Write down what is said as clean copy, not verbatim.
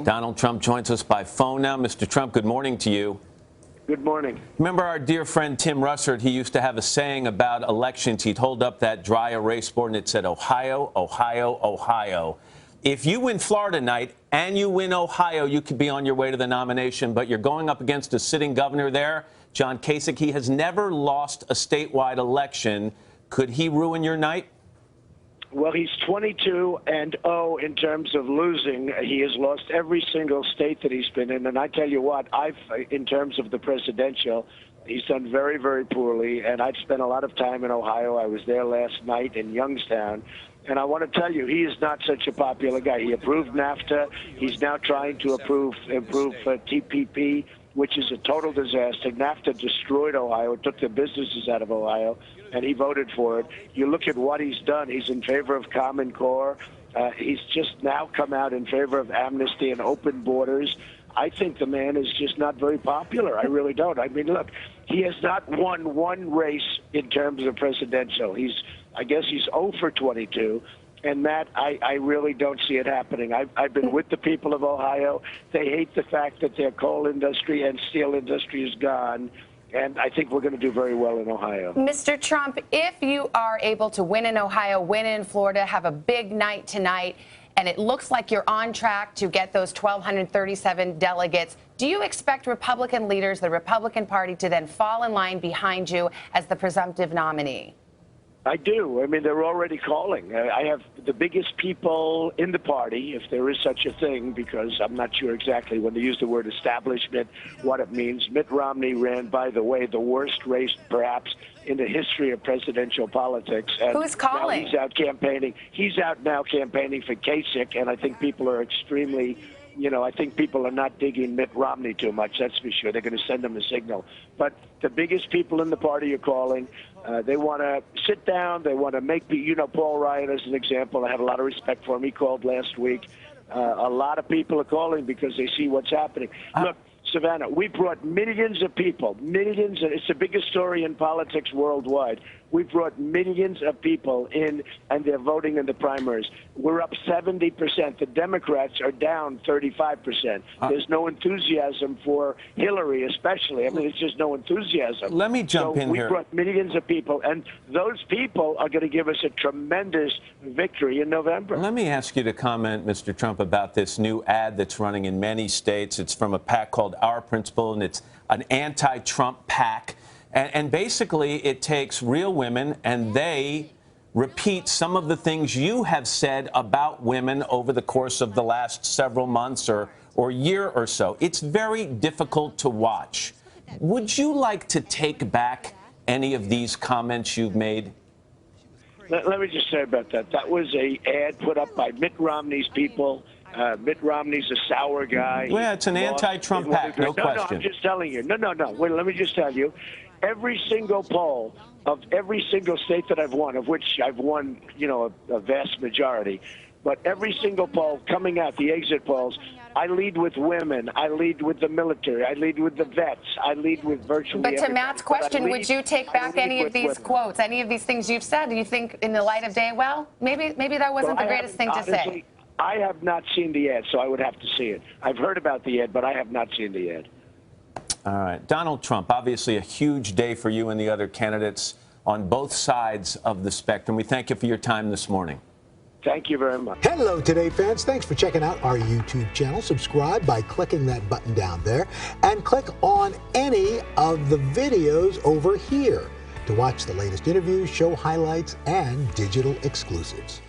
Donald Trump joins us by phone now. Mr. Trump, good morning to you. Good morning. Remember our dear friend Tim Russert? He used to have a saying about elections. He'd hold up that dry erase board and it said, Ohio, Ohio, Ohio. If you win Florida tonight and you win Ohio, you could be on your way to the nomination. But you're going up against a sitting governor there, John Kasich. He has never lost a statewide election. Could he ruin your night? Well, he's 22-0 in terms of losing. He has lost every single state that he's been in. And I tell you what, in terms of the presidential, he's done very, very poorly. And I've spent a lot of time in Ohio. I was there last night in Youngstown. And I want to tell you, he is not such a popular guy. He approved NAFTA. He's now trying to improve TPP, which is a total disaster. NAFTA destroyed Ohio. It took the businesses out of Ohio, and he voted for it. You look at what he's done. He's in favor of Common Core. He's just now come out in favor of amnesty and open borders. I think the man is just not very popular. I really don't. I mean, look, he has not won one race in terms of presidential. I guess he's 0 for 22. And Matt, I really don't see it happening. I've been with the people of Ohio. They hate the fact that their coal industry and steel industry is gone. And I think we're going to do very well in Ohio. Mr. Trump, if you are able to win in Ohio, win in Florida, have a big night tonight, and it looks like you're on track to get those 1,237 delegates, do you expect Republican leaders, the Republican Party, to then fall in line behind you as the presumptive nominee? I do. I mean, they're already calling. I have the biggest people in the party, if there is such a thing, because I'm not sure exactly when they use the word establishment, what it means. Mitt Romney ran, by the way, the worst race perhaps in the history of presidential politics. And who's calling? He's out campaigning. He's out now campaigning for Kasich, and I think people are extremely... I think people are not digging Mitt Romney too much, that's for sure. They're going to send him a signal. But the biggest people in the party are calling. They want to sit down. They want to make Paul Ryan as an example. I have a lot of respect for him. He called last week. A lot of people are calling because they see what's happening. Look, Savannah, we brought millions of people, millions, and it's the biggest story in politics worldwide. We brought millions of people in, and they're voting in the primaries. We're up 70%. The Democrats are down 35%. There's no enthusiasm for Hillary, especially. I mean, it's just no enthusiasm. Let me jump in here. We brought millions of people, and those people are going to give us a tremendous victory in November. Let me ask you to comment, Mr. Trump, about this new ad that's running in many states. It's from a PAC called Our Principle, and it's an anti-Trump PAC. And basically, it takes real women, and they repeat some of the things you have said about women over the course of the last several months or year or so. It's very difficult to watch. Would you like to take back any of these comments you've made? Let me just say about that. That was an ad put up by Mitt Romney's people. Mitt Romney's a sour guy. Well, it's an anti-Trump PAC, no question. No, I'm just telling you. No. Wait, let me just tell you. Every single poll of every single state that I've won, of which I've won, a vast majority, but every single poll coming out, the exit polls, I lead with women. I lead with the military. I lead with the vets. I lead with virtually everybody. But to Matt's question, would you take back any of these quotes, any of these things you've said? Do you think in the light of day, well, maybe that wasn't the greatest thing to say? I have not seen the ad, so I would have to see it. I've heard about the ad, but I have not seen the ad. All right. Donald Trump, obviously a huge day for you and the other candidates on both sides of the spectrum. We thank you for your time this morning. Thank you very much. Hello, Today fans. Thanks for checking out our YouTube channel. Subscribe by clicking that button down there and click on any of the videos over here to watch the latest interviews, show highlights, and digital exclusives.